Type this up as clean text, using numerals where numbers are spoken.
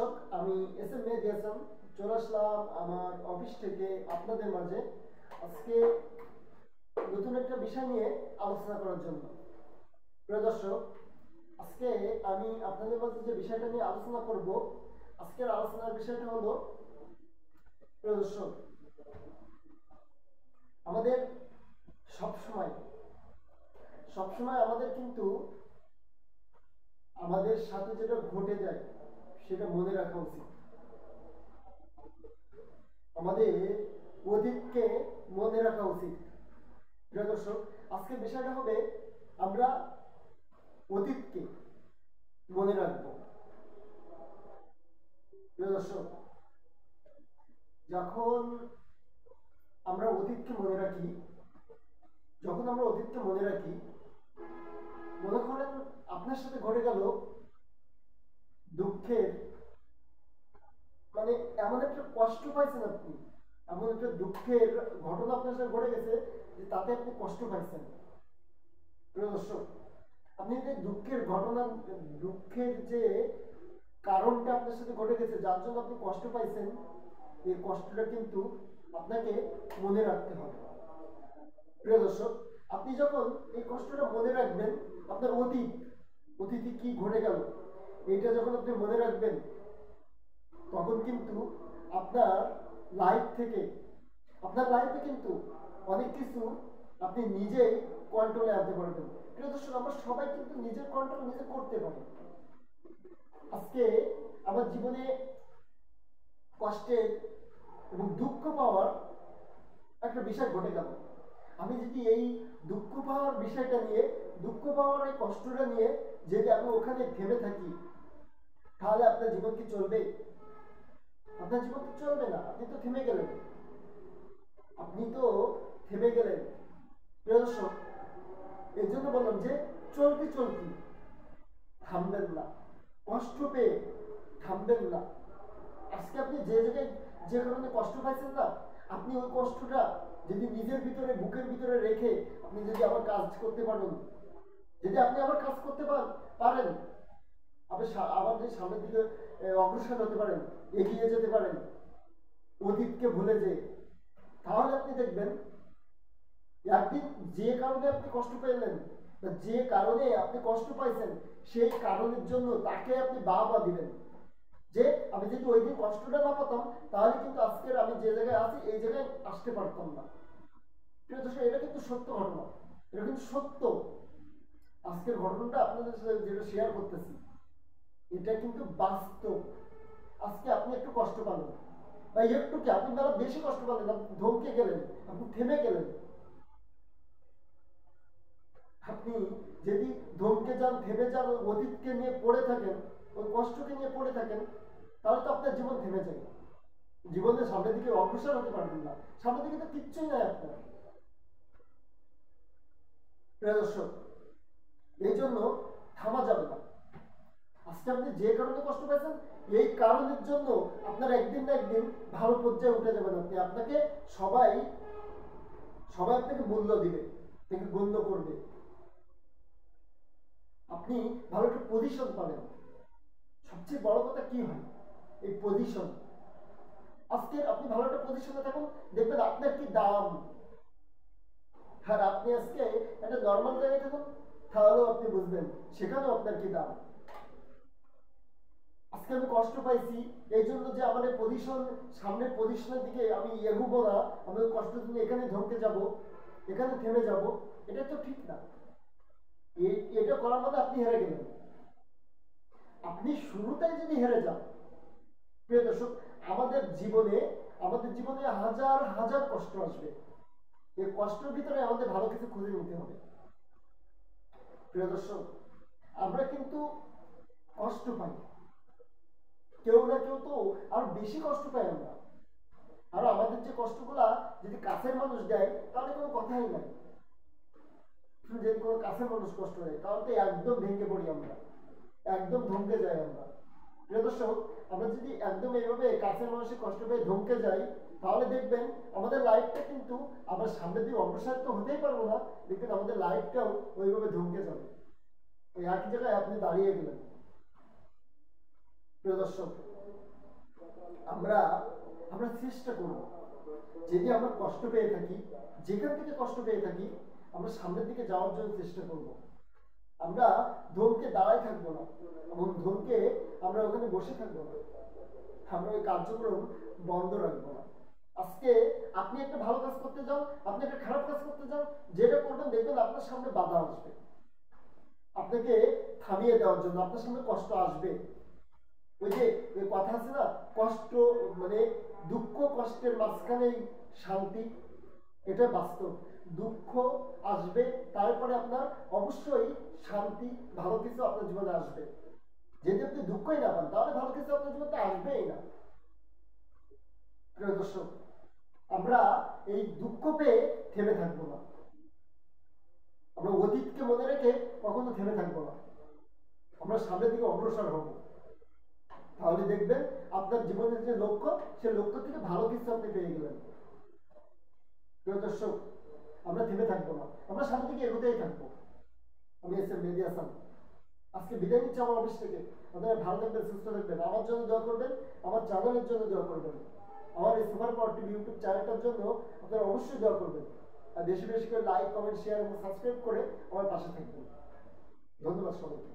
দর্শক, আমি S M মেহেদী হাসান চলে আসলাম আমার অফিস থেকে আপনাদের মাঝে আজকে নতুন একটা বিষয় নিয়ে আলোচনা করার জন্য। প্রিয় দর্শক, আজকে আমি আপনাদের মাঝে যে বিষয়টা নিয়ে আলোচনা করব, আজকের আলোচনার বিষয়টা হলো, প্রিয় দর্শক, আমাদের সবসময় আমাদের কিন্তু আমাদের সাথে যেটা ঘটে যায় সেটা মনে রাখা উচিত। আমাদের অতীতকে মনে রাখা উচিত। প্রিয় দর্শক, আজকের বিষয়টা হবে আমরা অতীতকে মনে রাখব। প্রিয় দর্শক, যখন আমরা অতীতকে মনে রাখি মনে করেন আপনার সাথে ঘটে গেল দুঃখের, মানে এমন একটা কষ্ট পাইছেন আপনি, এমন একটা দুঃখের ঘটনা আপনার সাথে ঘটে গেছে যে তাতে আপনি কষ্ট পাইছেন। প্রিয় দর্শক, আপনি যে দুঃখের ঘটনা, দুঃখের যে কারণটা আপনার সাথে ঘটে গেছে, যার জন্য আপনি কষ্ট পাইছেন, এই কষ্টটা কিন্তু আপনাকে মনে রাখতে হবে। প্রিয় দর্শক, আপনি যখন এই কষ্টটা মনে রাখবেন, আপনার অতীতে কি ঘটে গেল এইটা যখন আপনি মনে রাখবেন, তখন কিন্তু আপনার লাইফে কিন্তু অনেক কিছু আপনি নিজেই কন্ট্রোলে আনতে পারবেন। প্রিয় দর্শক, আমরা সবাই কিন্তু নিজের কন্ট্রোল নিজে করতে পারি। আজকে আমার জীবনে কষ্টের এবং দুঃখ পাওয়ার একটা বিষয় ঘটে গেল। আমি যদি এই দুঃখ পাওয়ার এই কষ্টটা নিয়ে যদি আমি ওখানে থেমে থাকি, তাহলে আপনার জীবন কি চলবে? আপনার জীবন তো চলবে না। আপনি তো থেমে গেলেন। প্রিয় দর্শক, এর জন্য বললাম যে চলতে থামবেন না, কষ্ট পেয়ে থামবেন না। আজকে আপনি যে জায়গায় যে কারণে কষ্ট পাইছেন না, আপনি ওই কষ্টটা যদি নিজের ভিতরে, বুকের ভিতরে রেখে আপনি যদি আবার কাজ করতে পারেন, পারেন, আবার যে সামনের দিকে অগ্রসর হতে পারেন, এগিয়ে যেতে পারেন অতীতকে ভুলে তাহলে আপনি দেখবেন একদিন যে কারণে আপনি কষ্ট পেলেন বা যে কারণে আপনি কষ্ট পাইছেন, সেই কারণের জন্য তাকে আপনি বাহবা দিবেন যে আমি যদি ওই দিন কষ্টটা না পেতাম, তাহলে কিন্তু আজকের আমি যে জায়গায় আছি এই জায়গায় আসতে পারতাম না। প্রিয় দর্শক, এটা কিন্তু সত্য ঘটনা, এটা কিন্তু সত্য। আজকের ঘটনাটা আপনাদের সাথে যেটা শেয়ার করতেছি, এটা কিন্তু বাস্তব। আজকে আপনি একটু কষ্ট পালেন, বা একটু কি, আপনি বেশি কষ্ট পালেন, আপনি ধমকে গেলেন, আপনি থেমে গেলেন। আপনি যদি ধমকে যান, থেমে যান, ওই অতীতকে নিয়ে পড়ে থাকেন, ওই কষ্টকে নিয়ে পড়ে থাকেন, তাহলে তো আপনার জীবন থেমে যাবে। জীবনের সামনের দিকে অগ্রসর হতে পারবেন না। সামনের দিকে তো কিচ্ছুই নাই আপনার। প্রিয় দর্শক, এই জন্য থামা যাবে না। আজকে আপনি যে কারণে কষ্ট পাচ্ছেন, এই কারণের জন্য আপনার একদিন না একদিন ভালো পর্যায়ে উঠে যাবেন। আপনাকে সবাই আপনাকে মূল্য দিবে, আপনাকে গণ্য করবে, আপনি ভালো একটা পজিশন পাবেন। সবচেয়ে বড় কথা কি হয়? এই পজিশন। আজকে আপনি ভালো একটা পজিশনে থাকুন, দেখবেন আপনার কি দাম। আর আপনি আজকে একটা নর্মাল জায়গায় থাকুন, তাহলেও আপনি বুঝবেন সেখানেও আপনার কি দাম। আজকে আমি কষ্ট পাইছি এই জন্য যে আমার সামনের পজিশনের দিকে আমি এগোবো না, আমি ওই কষ্ট দিনে এখানে ধমকে যাব, এখানে থেমে যাব, এটা তো ঠিক না। এটা করার মধ্যে আপনি হেরে গেলেন। আপনি শুরুতেই যদি হেরে যান, প্রিয় দর্শক, আমাদের জীবনে হাজার হাজার কষ্ট আসবে। এই কষ্টের ভিতরে আমাদের ভালো কিছু খুঁজে নিতে হবে। প্রিয় দর্শক, আমরা কিন্তু কষ্ট পাই, কেউ না কেউ তো আরো বেশি কষ্ট পাই আমরা। আর আমাদের যে কষ্টগুলা যদি কাছের মানুষ দেয়, তাহলে কোনো কথাই নাই। যদি কোনো কাছের মানুষ কষ্ট দেয়, তাহলে তো একদম ভেঙে পড়ি আমরা, একদম ধমকে যাই আমরা। প্রিয় দর্শক, আমরা যদি একদম এইভাবে কাছের মানুষের কষ্ট পেয়ে ধমকে যাই, তাহলে দেখবেন আমাদের লাইফটা কিন্তু আমরা সামনের দিকে অগ্রসর তো হতেই পারবো না, দেখবেন আমাদের লাইফটাও ওইভাবে ধমকে যাবে, ওই একই জায়গায় আপনি দাঁড়িয়ে গেলেন। প্রিয় দর্শক, আমরা আমরা চেষ্টা করব, যদি আমরা কষ্ট পেয়ে থাকি, যেখান থেকে কষ্ট পেয়ে থাকি, আমরা সামনের দিকে যাওয়ার জন্য চেষ্টা করব। আমরা ধমকে দাঁড়ায় থাকবো না এবং ধমকে আমরা ওখানে বসে থাকবো না, আমরা ওই কার্যক্রম বন্ধ রাখবো না। আজকে আপনি একটা ভালো কাজ করতে যান, আপনি একটা খারাপ কাজ করতে যান, যেটা করবেন দেখবেন আপনার সামনে বাধা আসবে, আপনাকে থামিয়ে দেওয়ার জন্য আপনার সামনে কষ্ট আসবে। ওই যে ওই কথা আছে না, কষ্ট মানে দুঃখ কষ্টের মাঝখানেই শান্তি, এটা বাস্তব। দুঃখ আসবে, তারপরে আপনার অবশ্যই শান্তি, ভালো কিছু আপনার জীবনে আসবে। যদি আপনি দুঃখই না পান, তাহলে ভালো কিছু আপনার জীবনে আসবেই না। প্রিয় দর্শক, আমরা এই দুঃখ পেয়ে থেমে থাকবো না, আমরা অতীতকে মনে রেখে কখনো থেমে থাকবো না, আমরা সামনের দিকে অগ্রসর হব। তাহলে দেখবেন আপনার জীবনের যে লক্ষ্য, সে লক্ষ্য থেকে ভালো কিছু আপনি পেয়ে গেলেন। প্রিয় দর্শক, আমরা থেমে থাকবো না, আমরা সামনের দিকে এগোতেই থাকবো। আমি এসএম মেহেদী হাসান আজকে বিদায় নিচ্ছি আমার অফিস থেকে। আপনারা ভালো থাকবেন, সুস্থ থাকবেন, আমার জন্য দোয়া করবেন, আমার চ্যানেলের জন্য দোয়া করবেন, আমার এই সুপার পাওয়ার টিভি ইউটিউব চ্যানেলটার জন্য আপনারা অবশ্যই দোয়া করবেন। আর বেশি বেশি করে লাইক, কমেন্ট, শেয়ার এবং সাবস্ক্রাইব করে আমার পাশে থাকবেন। ধন্যবাদ সবাইকে।